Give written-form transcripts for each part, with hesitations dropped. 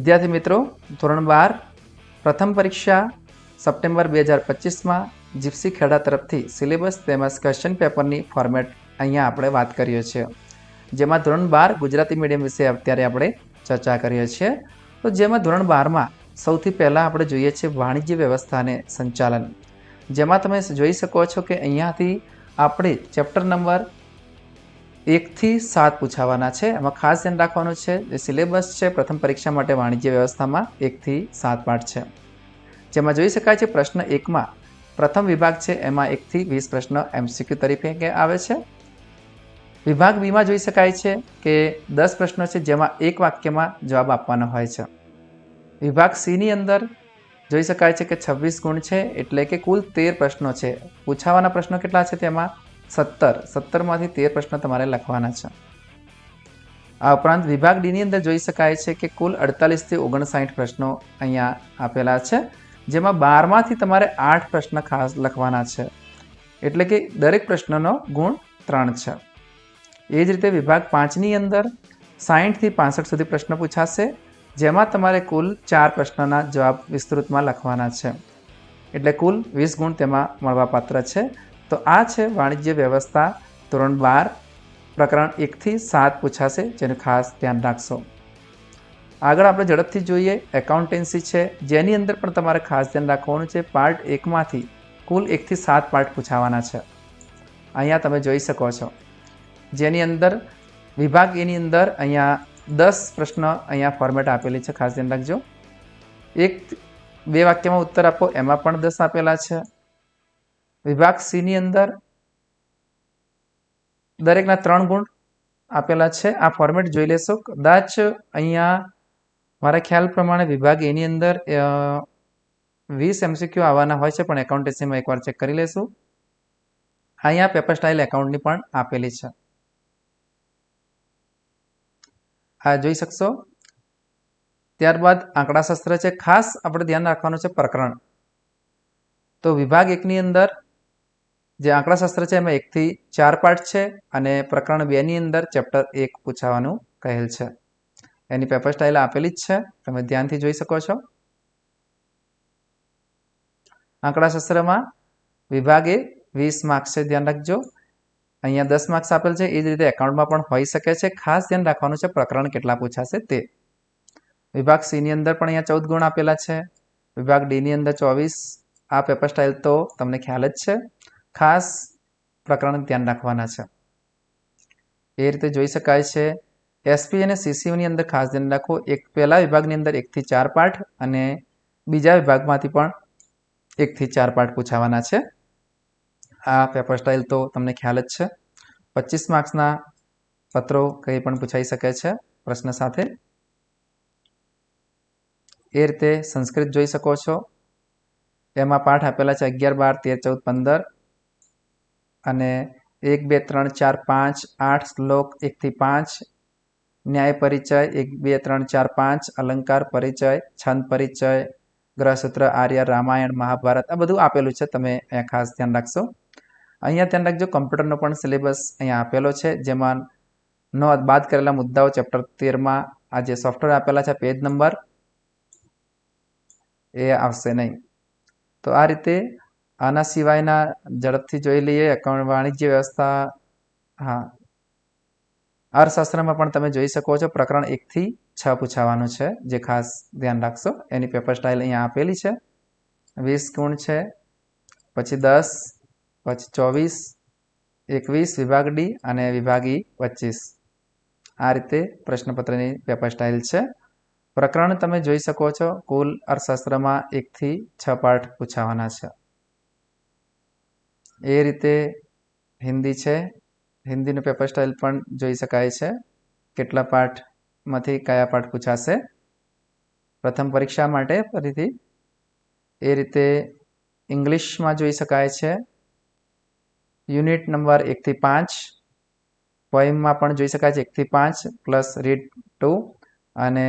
વિદ્યાર્થી મિત્રો, ધોરણ 12 પ્રથમ પરીક્ષા સપ્ટેમ્બર 2025માં જીપ્સી ખેડા તરફથી સિલેબસ તેમજ ક્વેશ્ચન પેપરની ફોર્મેટ અહીંયા આપણે વાત કરીએ છીએ, જેમાં ધોરણ 12 ગુજરાતી મીડિયમ વિશે અત્યારે આપણે ચર્ચા કરીએ છીએ. તો જેમાં ધોરણ 12માં સૌથી પહેલાં આપણે જોઈએ છીએ વાણિજ્ય વ્યવસ્થા અને સંચાલન, જેમાં તમે જોઈ શકો છો કે અહીંયાથી આપણે ચેપ્ટર નંબર 1 થી 7 પૂછાવાના છે. એમાં ખાસ ધ્યાન રાખવાનું છે જે સિલેબસ છે પ્રથમ પરીક્ષા માટે વાણિજ્ય વ્યવસ્થામાં 1 થી 7 પાઠ છે, જેમાં જોઈ શકાય છે પ્રશ્ન 1માં પ્રથમ વિભાગ છે એમાં 1 થી 20 પ્રશ્ન MCQ તરીકે આવે છે. વિભાગ બીમાં જોઈ શકાય છે કે 10 પ્રશ્નો છે જેમાં એક વાક્યમાં જવાબ આપવાનો હોય છે. વિભાગ Cની અંદર જોઈ શકાય છે કે 26 ગુણ છે, એટલે કે કુલ 13 પ્રશ્નો છે. પૂછાવાના પ્રશ્નો કેટલા છે તેમાં 17માંથી 13 પ્રશ્નો તમારે લખવાના છે. આ ઉપરાંત વિભાગ ડીની અંદર જોઈ શકાય છે કે કુલ 48 થી 59 પ્રશ્નો અહીંયા આપેલા છે, જેમાં 12માંથી તમારે 8 પ્રશ્ન ખાસ લખવાના છે, એટલે કે દરેક પ્રશ્નનો ગુણ 3 છે. એ જ રીતે વિભાગ 5ની અંદર 60 થી 65 સુધી પ્રશ્ન પૂછાશે, જેમાં તમારે કુલ 4 પ્રશ્નના જવાબ વિસ્તૃતમાં લખવાના છે, એટલે કુલ 20 ગુણ તેમાં મળવાપાત્ર છે. તો આ છે વાણિજ્ય વ્યવસ્થા ધોરણ 12 પ્રકરણ 1 થી 7 પૂછાશે, જેનું ખાસ ધ્યાન રાખશો. આગળ આપણે ઝડપથી જોઈએ એકાઉન્ટન્સી છે, જેની અંદર પણ તમારે ખાસ ધ્યાન રાખવાનું છે. પાર્ટ 1માંથી કુલ 1 થી 7 પાઠ પૂછાવાના છે. અહીંયા તમે જોઈ શકો છો, જેની અંદર વિભાગ એની અંદર અહીંયા 10 પ્રશ્ન અહીંયા ફોર્મેટ આપેલી છે, ખાસ ધ્યાન રાખજો. 1-2 વાક્યમાં ઉત્તર આપો, એમાં પણ 10 આપેલા છે. વિભાગ Cની અંદર દરેકના 3 ગુણ આપેલા છે. આ ફોર્મેટ જોઈ લેશો. કદાચ અહીંયા મારા ખ્યાલ પ્રમાણે વિભાગ એની અંદર 20 MCQ આવવાના હોય છે, પણ એકાઉન્ટન્સીમાં એકવાર ચેક કરી લેશું. અહીંયા પેપર સ્ટાઇલ એકાઉન્ટની પણ આપેલી છે, આ જોઈ શકશો. ત્યારબાદ આંકડાશાસ્ત્ર છે. ખાસ આપણે ધ્યાન રાખવાનું છે પ્રકરણ. તો વિભાગ 1ની અંદર જે આંકડાશાસ્ત્ર છે એમાં 1 થી 4 પાઠ છે, અને પ્રકરણ 2ની અંદર ચેપ્ટર 1 પૂછાવાનું કહેલ છે. એની પેપર સ્ટાઇલ આપેલી જ છે, તમે ધ્યાનથી જોઈ શકો છો. આંકડાશાસ્ત્રમાં વિભાગે 20 માર્ક્સ છે, ધ્યાન રાખજો. અહીંયા 10 માર્ક્સ આપેલ છે. એ જ રીતે એકાઉન્ટમાં પણ હોઈ શકે છે. ખાસ ધ્યાન રાખવાનું છે પ્રકરણ કેટલા પૂછાશે તે. વિભાગ Cની અંદર પણ અહીંયા 14 ગુણ આપેલા છે. વિભાગ Dની અંદર 24. આ પેપર સ્ટાઇલ તો તમને ખ્યાલ જ છે. ખાસ પ્રકરણ ધ્યાન રાખવાના છે. એ રીતે જોઈ શકાય છે. SP અને CCUની અંદર ખાસ ધ્યાન રાખો. પહેલા વિભાગની અંદર 1 થી 4 પાઠ અને બીજા વિભાગમાંથી પણ 1 થી 4 પાઠ પૂછાવાના છે. આ પેપર સ્ટાઇલ તો તમને ખ્યાલ જ છે. 25 માર્ક્સના પત્રો કંઈ પણ પૂછાઈ શકે છે પ્રશ્ન સાથે. એ રીતે સંસ્કૃત જોઈ શકો છો. એમાં પાઠ આપેલા છે 11, 12, 13, 14, 15 અને 1, 2, 3, 4, 5, 8 શ્લોક 1 થી 5, ન્યાય પરિચય 1, 2, 3, 4, 5, અલંકાર પરિચય, છંદ પરિચય, ગ્રહસૂત્ર, આર્ય, રામાયણ, મહાભારત, આ બધું આપેલું છે. તમે અહીંયા ખાસ ધ્યાન રાખશો. અહીંયા ધ્યાન રાખજો કમ્પ્યુટરનો પણ સિલેબસ અહીંયા આપેલો છે, જેમાં બાદ કરેલા મુદ્દાઓ ચેપ્ટર 13માં આ જે સોફ્ટવેર આપેલા છે પેજ નંબર એ આવશે નહીં. તો આ રીતે આના સિવાયના ઝડપથી જોઈ લઈએ. વાણિજ્ય વ્યવસ્થા, હા, અર્થશાસ્ત્રમાં પણ તમે જોઈ શકો છો પ્રકરણ 1 થી 6 પૂછાવાનું છે, જે ખાસ ધ્યાન રાખશો. એની પેપર સ્ટાઇલ અહીંયા આપેલી છે. 20 ગુણ છે, પછી 10, પછી 24, 21 વિભાગ D અને વિભાગ E 25. આ રીતે પ્રશ્નપત્રની પેપર સ્ટાઇલ છે. પ્રકરણ તમે જોઈ શકો છો. કુલ અર્થશાસ્ત્રમાં 1 થી 6 પાઠ પૂછાવાના છે. એ રીતે હિન્દી છે. હિન્દીનું પેપર સ્ટાઇલ પણ જોઈ શકાય છે. કેટલા પાઠમાંથી કયા પાઠ પૂછાશે પ્રથમ પરીક્ષા માટે ફરીથી. એ રીતે ઇંગ્લિશમાં જોઈ શકાય છે. યુનિટ નંબર 1 થી 5. પોઈમમાં પણ જોઈ શકાય છે 1 થી 5 પ્લસ રીડ 2. અને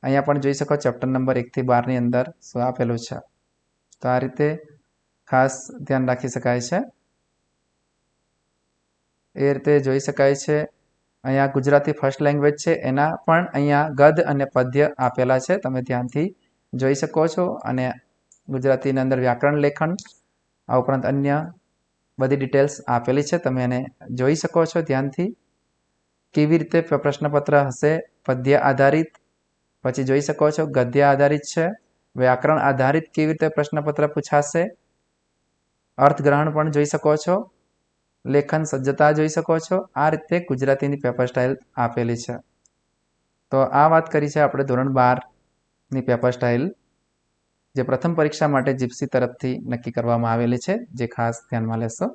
અહીંયા પણ જોઈ શકો ચેપ્ટર નંબર 1 થી 12ની અંદર શું આપેલું છે. તો આ રીતે ખાસ ધ્યાન રાખી શકાય છે. એ રીતે જોઈ શકાય છે અહીંયા ગુજરાતી ફર્સ્ટ લેંગ્વેજ છે એના પણ અહીંયા ગદ્ય અને પદ્ય આપેલા છે, તમે ધ્યાનથી જોઈ શકો છો. અને ગુજરાતીની અંદર વ્યાકરણ લેખન આ ઉપરાંત અન્ય બધી ડિટેલ્સ આપેલી છે, તમે એને જોઈ શકો છો ધ્યાનથી. કેવી રીતે પ્રશ્નપત્ર હશે? પદ્ય આધારિત, પછી જોઈ શકો છો ગદ્ય આધારિત છે. વ્યાકરણ આધારિત કેવી રીતે પ્રશ્નપત્ર પૂછાશે. અર્થગ્રહણ પણ જોઈ શકો છો. લેખન સજ્જતા જોઈ શકો છો. આ રીતે ગુજરાતીની પેપર સ્ટાઇલ આપેલી છે. તો આ વાત કરી છે આપણે ધોરણ 12ની પેપર સ્ટાઇલ, જે પ્રથમ પરીક્ષા માટે જીપ્સી તરફથી નક્કી કરવામાં આવેલી છે, જે ખાસ ધ્યાનમાં લેશો.